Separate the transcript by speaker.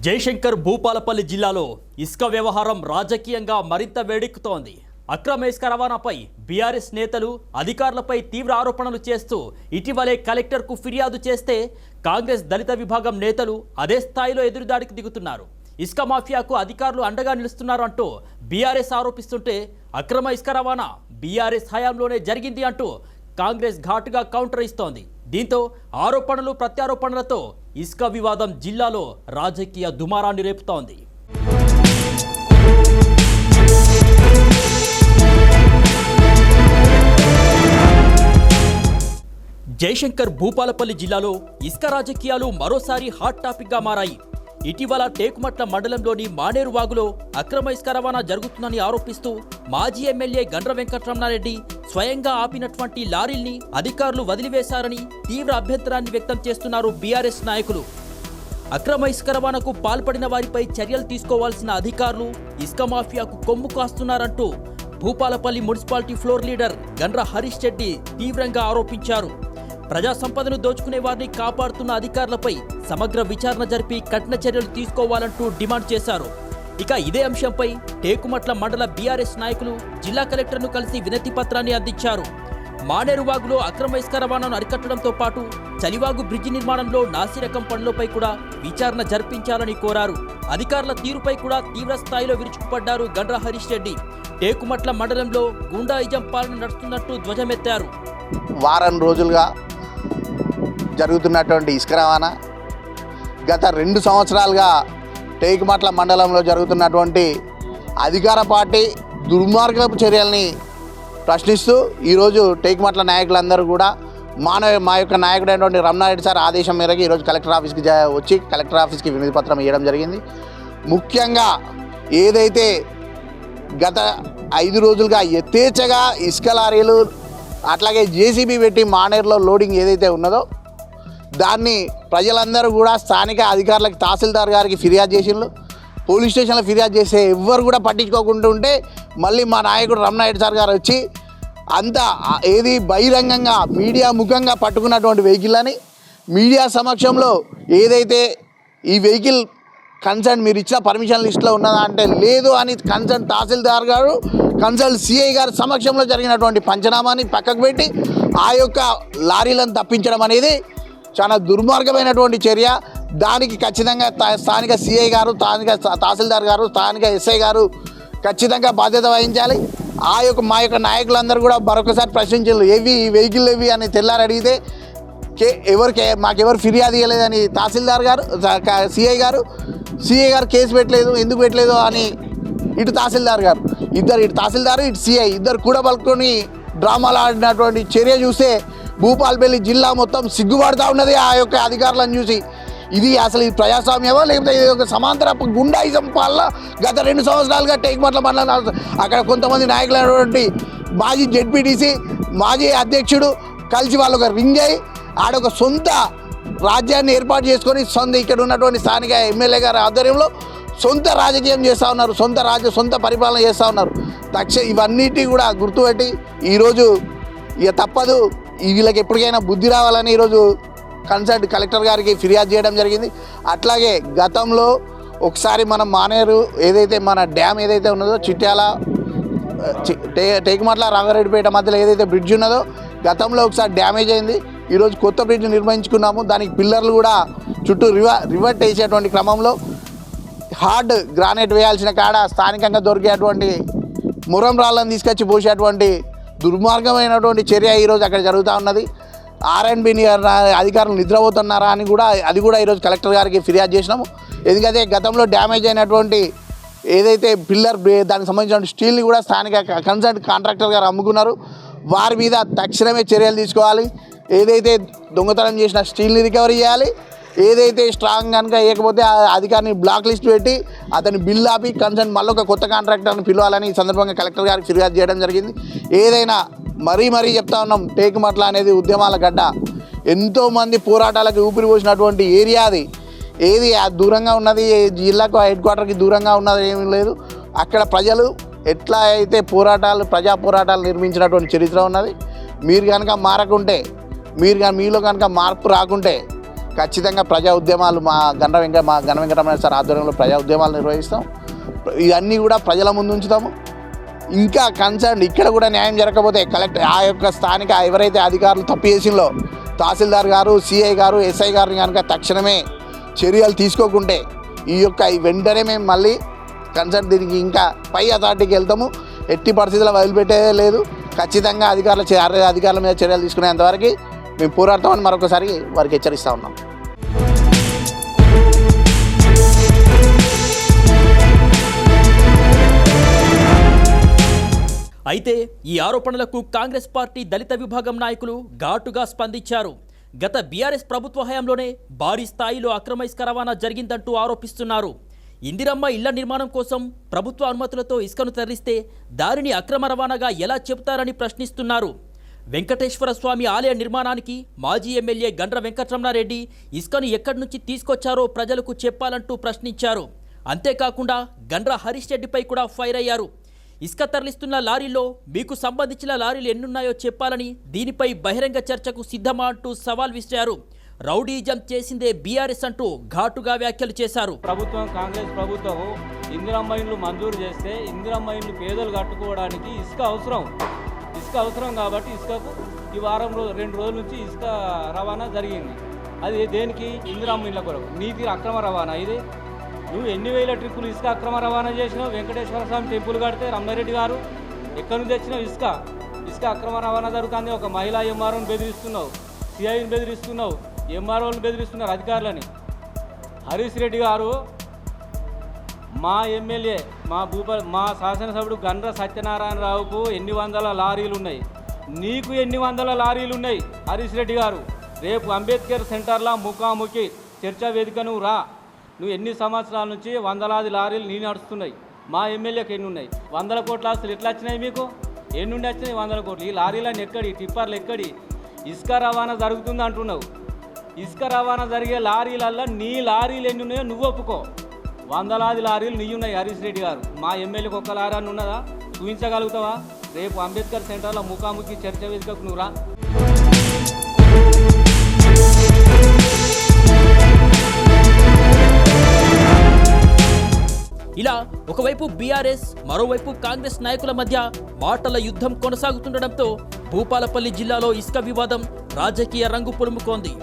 Speaker 1: జయశంకర్ భూపాలపల్లి జిల్లాలో ఇసుక వ్యవహారం రాజకీయంగా మరింత వేడెక్కుతోంది. అక్రమ ఇసుక రవాణాపై బీఆర్ఎస్ నేతలు అధికారులపై తీవ్ర ఆరోపణలు చేస్తూ ఇటీవలే కలెక్టర్కు ఫిర్యాదు చేస్తే కాంగ్రెస్ దళిత విభాగం నేతలు అదే స్థాయిలో ఎదురుదాడికి దిగుతున్నారు. ఇసుక మాఫియాకు అధికారులు అండగా నిలుస్తున్నారు అంటూ బీఆర్ఎస్ ఆరోపిస్తుంటే అక్రమ ఇసుక రవాణా బీఆర్ఎస్ హయాంలోనే జరిగింది అంటూ కాంగ్రెస్ ఘాటుగా కౌంటర్ ఇస్తోంది. దీంతో ఆరోపణలు ప్రత్యారోపణలతో ఇసుక వివాదం జిల్లాలో రాజకీయ దుమారాన్ని రేపుతోంది. జయశంకర్ భూపాలపల్లి జిల్లాలో ఇసుక రాజకీయాలు మరోసారి హాట్ టాపిక్గా మారాయి. ఇటీవల టేకుమట్ల మండలంలోని మానేరు వాగులో అక్రమ ఇసుక రవాణా జరుగుతుందని ఆరోపిస్తూ మాజీ ఎమ్మెల్యే గండ్ర వెంకట్రమణారెడ్డి స్వయంగా ఆపినటువంటి లారీల్ని అధికారులు వదిలివేశారని తీవ్ర అభ్యంతరాన్ని వ్యక్తం చేస్తున్నారు బీఆర్ఎస్ నాయకులు. అక్రమ ఇసుక రవాణాకు పాల్పడిన వారిపై చర్యలు తీసుకోవాల్సిన అధికారులు ఇసుక మాఫియాకు కొమ్ము కాస్తున్నారంటూ Bhupalpally municipality floor leader Gandra Harish Reddy తీవ్రంగా ఆరోపించారు. ప్రజా సంపదను దోచుకునే వారిని కాపాడుతున్న అధికారులపై సమగ్ర విచారణ జరిపి కఠిన చర్యలు తీసుకోవాలంటూ డిమాండ్ చేశారు. ఇక ఇదే అంశంపై టేకుమట్ల మండల బీఆర్ఎస్ నాయకులు జిల్లా కలెక్టర్ను కలిసి వినతి పత్రాన్ని అందించారు. మానేరు వాగులో అక్రమ ఇసుక రవాణాను అరికట్టడంతో పాటు చలివాగు బ్రిడ్జి నిర్మాణంలో నాసిరకం పనులపై కూడా విచారణ జరిపించాలని కోరారు. అధికారుల తీరుపై కూడా తీవ్ర స్థాయిలో విరుచుకుపడ్డారు గండ్ర హరీష్ రెడ్డి. టేకుమట్ల మండలంలో గూండాయిజం పాలన నడుస్తున్నట్టు ధ్వజమెత్తారు.
Speaker 2: వారం రోజులుగా జరుగుతున్నటువంటి ఇసుక రవాణా గత 2 సంవత్సరాలుగా టేకుమట్ల మండలంలో జరుగుతున్నటువంటి అధికార పార్టీ దుర్మార్గపు చర్యల్ని ప్రశ్నిస్తూ ఈరోజు టేకుమట్ల నాయకులందరూ కూడా మా యొక్క నాయకుడైనటువంటి రమణారెడ్డి సార్ ఆదేశం మేరకు ఈరోజు కలెక్టర్ ఆఫీస్కి వచ్చి కలెక్టర్ ఆఫీస్కి వినతి పత్రం ఇవ్వడం జరిగింది. ముఖ్యంగా ఏదైతే గత 5 రోజులుగా యథేచ్ఛగా ఇసుక లారీలు అట్లాగే జేసీబీ పెట్టి మానేరులో లోడింగ్ ఏదైతే ఉన్నదో దాన్ని ప్రజలందరూ కూడా స్థానిక అధికారులకు తహసీల్దార్ గారికి ఫిర్యాదు చేసిండ్రు. పోలీస్ స్టేషన్లో ఫిర్యాదు చేస్తే ఎవ్వరు కూడా పట్టించుకోకుండా ఉంటే మళ్ళీ మా నాయకుడు రమణారెడ్డి సార్ గారు వచ్చి అంతా ఏది బహిరంగంగా మీడియా ముఖంగా పట్టుకున్నటువంటి వెహికల్ అని మీడియా సమక్షంలో ఏదైతే ఈ వెహికల్ కన్సర్న్ మీరు ఇచ్చిన పర్మిషన్ లిస్ట్లో ఉన్నదా అంటే లేదు అని కన్సర్న్ తహసీల్దార్ గారు కన్సర్న్ సిఐ గారి సమక్షంలో జరిగినటువంటి పంచనామాని పక్కకు పెట్టి ఆ యొక్క లారీలను తప్పించడం అనేది చాలా దుర్మార్గమైనటువంటి చర్య. దానికి ఖచ్చితంగా స్థానిక సిఐ గారు, స్థానిక తహసీల్దార్ గారు, స్థానిక ఎస్ఐ గారు ఖచ్చితంగా బాధ్యత వహించాలి. మా యొక్క నాయకులందరూ కూడా మరొకసారి ప్రశ్నించారు, ఏవి ఈ వెహికల్ ఏవి అని తెల్లారి అడిగితే మాకెవరు ఫిర్యాదు ఇవ్వలేదని తహసీల్దార్ గారు, సిఐ గారు కేసు పెట్టలేదు, ఎందుకు పెట్టలేదు అని ఇటు తహసీల్దార్ గారు ఇటు తహసీల్దారు ఇటు సిఐ ఇద్దరు కూడా పలుకొని డ్రామాలు ఆడినటువంటి చర్య చూస్తే భూపాలపల్లి జిల్లా మొత్తం సిగ్గుపడుతూ ఉన్నది ఆ యొక్క అధికారులను చూసి. ఇది అసలు ఇది ప్రజాస్వామ్యమో లేకపోతే ఇది ఒక సమాంతర గుండాయిజం పాలన గత 2 సంవత్సరాలుగా టేకుమట్ల మండలం అక్కడ కొంతమంది నాయకులైనటువంటి మాజీ జెడ్పీటీసీ మాజీ అధ్యక్షుడు కలిసి వాళ్ళు ఒక రింగ్ అయ్యి ఆడొక సొంత రాజ్యాన్ని ఏర్పాటు చేసుకొని ఇక్కడ ఉన్నటువంటి స్థానిక ఎమ్మెల్యే గారి ఆధ్వర్యంలో సొంత రాజకీయం చేస్తూ ఉన్నారు, సొంత పరిపాలన చేస్తూ ఉన్నారు. ఇవన్నిటి కూడా గుర్తుపెట్టి ఈరోజు ఇక తప్పదు, వీళ్ళకి ఎప్పటికైనా బుద్ధి రావాలని ఈరోజు కన్సర్న్ కలెక్టర్ గారికి ఫిర్యాదు చేయడం జరిగింది. అట్లాగే గతంలో ఒకసారి మనం మానేరు ఏదైతే మన డ్యామ్ ఏదైతే ఉన్నదో చిట్యాల టేకుమట్ల రంగారెడ్డిపేట మధ్యలో ఏదైతే బ్రిడ్జ్ ఉన్నదో గతంలో ఒకసారి డ్యామేజ్ అయింది. ఈరోజు కొత్త బ్రిడ్జ్ నిర్మించుకున్నాము. దానికి పిల్లర్లు కూడా చుట్టూ రివర్ట్ వేసేటువంటి క్రమంలో హార్డ్ గ్రానైట్ వేయాల్సిన కాడ స్థానికంగా దొరికేటువంటి మురం రాళ్ళని తీసుకొచ్చి పోసేటువంటి దుర్మార్గమైనటువంటి చర్య ఈరోజు అక్కడ జరుగుతూ ఉన్నది. R&B అధికారులు నిద్రపోతున్నారా అని కూడా అది కూడా ఈరోజు కలెక్టర్ గారికి ఫిర్యాదు చేసినాము. ఎందుకంటే గతంలో డ్యామేజ్ అయినటువంటి ఏదైతే పిల్లర్ దానికి సంబంధించిన స్టీల్ని కూడా స్థానిక కన్సర్న్ కాంట్రాక్టర్ గారు అమ్ముకున్నారు. వారి మీద తక్షణమే చర్యలు తీసుకోవాలి. ఏదైతే దొంగతనం చేసిన స్టీల్ని రికవరీ చేయాలి. ఏదైతే స్ట్రాంగ్ కనుక వేయకపోతే అధికారిని బ్లాక్ లిస్ట్ పెట్టి అతని బిల్ ఆపి కన్సర్న్ మళ్ళీ ఒక కొత్త కాంట్రాక్టర్ని పిలవాలని ఈ సందర్భంగా కలెక్టర్ గారికి ఫిర్యాదు చేయడం జరిగింది. ఏదైనా మరీ చెప్తా ఉన్నాం, టేకుమట్ల అనేది ఉద్యమాల గడ్డ, ఎంతోమంది పోరాటాలకు ఊపిరి పోసినటువంటి ఏరియా అది. ఏది దూరంగా ఉన్నది, జిల్లాకు హెడ్ క్వార్టర్కి దూరంగా ఉన్నది ఏమీ లేదు. అక్కడ ప్రజలు ఎట్లా అయితే ప్రజా పోరాటాలు నిర్మించినటువంటి చరిత్ర ఉన్నది. మీరు కనుక మారకుంటే, మీలో కనుక మార్పు రాకుంటే ఖచ్చితంగా ప్రజా ఉద్యమాలు మా గణ వెంకటరమణ సార్ ఆధ్వర్యంలో ప్రజా ఉద్యమాలు నిర్వహిస్తాం. ఇవన్నీ కూడా ప్రజల ముందు ఉంచుతాము. ఇంకా కన్సర్న్ ఇక్కడ కూడా న్యాయం జరగకపోతే కలెక్టర్ ఆ యొక్క స్థానిక ఎవరైతే అధికారులు తప్పు చేసిందో తహసీల్దార్ గారు, సిఐ గారు, ఎస్ఐ గారిని కనుక తక్షణమే చర్యలు తీసుకోకుంటే వెంటనే మేము మళ్ళీ కన్సర్న్ దీనికి ఇంకా పై అథారిటీకి వెళ్తాము. ఎట్టి పరిస్థితుల్లో వదిలిపెట్టేదే లేదు. ఖచ్చితంగా అధికారుల మీద చర్యలు తీసుకునేంతవరకు మేము పోరాడతామని మరొకసారి వారికి హెచ్చరిస్తూ ఉన్నాం.
Speaker 1: అయితే ఈ ఆరోపణలకు కాంగ్రెస్ పార్టీ దళిత విభాగం నాయకులు ఘాటుగా స్పందించారు. గత బీఆర్ఎస్ ప్రభుత్వ హయాంలోనే భారీ స్థాయిలో అక్రమ ఇసుక రవాణా జరిగిందంటూ ఆరోపిస్తున్నారు. ఇందిరమ్మ ఇళ్ల నిర్మాణం కోసం ప్రభుత్వ అనుమతులతో ఇసుకను తరలిస్తే దానిని అక్రమ రవాణాగా ఎలా చెబుతారని ప్రశ్నిస్తున్నారు. వెంకటేశ్వర స్వామి ఆలయ నిర్మాణానికి మాజీ ఎమ్మెల్యే గండ్ర వెంకటరమణారెడ్డి ఇసుకను ఎక్కడి నుంచి తీసుకొచ్చారో ప్రజలకు చెప్పాలంటూ ప్రశ్నించారు. అంతేకాకుండా గండ్ర హరీష్ రెడ్డిపై కూడా ఫైర్ అయ్యారు. ఇసుక తరలిస్తున్న లారీల్లో మీకు సంబంధించిన లారీలు ఎన్నున్నాయో చెప్పాలని, దీనిపై బహిరంగ చర్చకు సిద్ధమా అంటూ సవాల్ విసిరారు. రౌడీజం చేసిందే బీఆర్ఎస్ అంటూ ఘాటుగా వ్యాఖ్యలు చేశారు.
Speaker 3: ప్రభుత్వం, కాంగ్రెస్ ప్రభుత్వం ఇందిరమ్మ ఇండ్లు మంజూరు చేస్తే ఇందిరమ్మ ఇండ్లు పేదలు కట్టుకోవడానికి ఇసుక అవసరం కాబట్టి ఇసుకకు ఈ వారం 2 రోజుల నుంచి ఇసుక రవాణా జరిగింది. అది దేనికి? ఇందిరమ్మ ఇండ్ల కొరకు. నీతి అక్రమ రవాణా ఇది. నువ్వు ఎన్ని వేల ట్రిప్పులు ఇసుక అక్రమ రవాణా చేసినావు? వెంకటేశ్వర స్వామి టెంపుల్ కడితే రమణారెడ్డి గారు ఎక్కడి నుంచి తెచ్చినావు ఇసుక అక్రమ రవాణా జరుగుతుంది. ఒక మహిళా ఎంఆర్ఓని బెదిరిస్తున్నావు, సిఐని బెదిరిస్తున్నావు, ఎంఆర్ఓని బెదిరిస్తున్నారు అధికారులని. హరీష్ రెడ్డి గారు మా ఎమ్మెల్యే మా శాసనసభ్యుడు గండ్ర సత్యనారాయణరావుకు ఎన్ని వందల లారీలు ఉన్నాయి, నీకు ఎన్ని వందల లారీలు ఉన్నాయి? హరీష్ రెడ్డి గారు రేపు అంబేద్కర్ సెంటర్లో ముఖాముఖి చర్చా వేదిక నువ్వు ఎన్ని సంవత్సరాల నుంచి వందలాది లారీలు నీ నడుస్తున్నాయి. మా ఎమ్మెల్యేకి ఎన్ని ఉన్నాయి? 100 కోట్ల ఆస్తులు ఎట్లా వచ్చినాయి మీకు? ఎన్నుండి వచ్చినాయి 100 కోట్లు? ఈ లారీలన్నీ ఎక్కడి? టిప్పర్లు ఎక్కడి? ఇసుక రవాణా జరుగుతుంది అంటున్నావు. ఇసుక రవాణా జరిగే లారీలల్లో నీ లారీలు ఎన్ని ఉన్నాయో నువ్వు ఒప్పుకో. వందలాది లారీలు నీ ఉన్నాయి హరీష్ రెడ్డి గారు. మా ఎమ్మెల్యేకి ఒక్క లారీ అని ఉన్నదా? చూపించగలుగుతావా? రేపు అంబేద్కర్ సెంటర్లో ముఖాముఖి చర్చ వేదికకు నువ్వురా.
Speaker 1: ఇలా ఒకవైపు బీఆర్ఎస్, మరోవైపు కాంగ్రెస్ నాయకుల మధ్య మాటల యుద్ధం కొనసాగుతుండటంతో భూపాలపల్లి జిల్లాలో ఇసుక వివాదం రాజకీయ రంగు పులుముతోంది.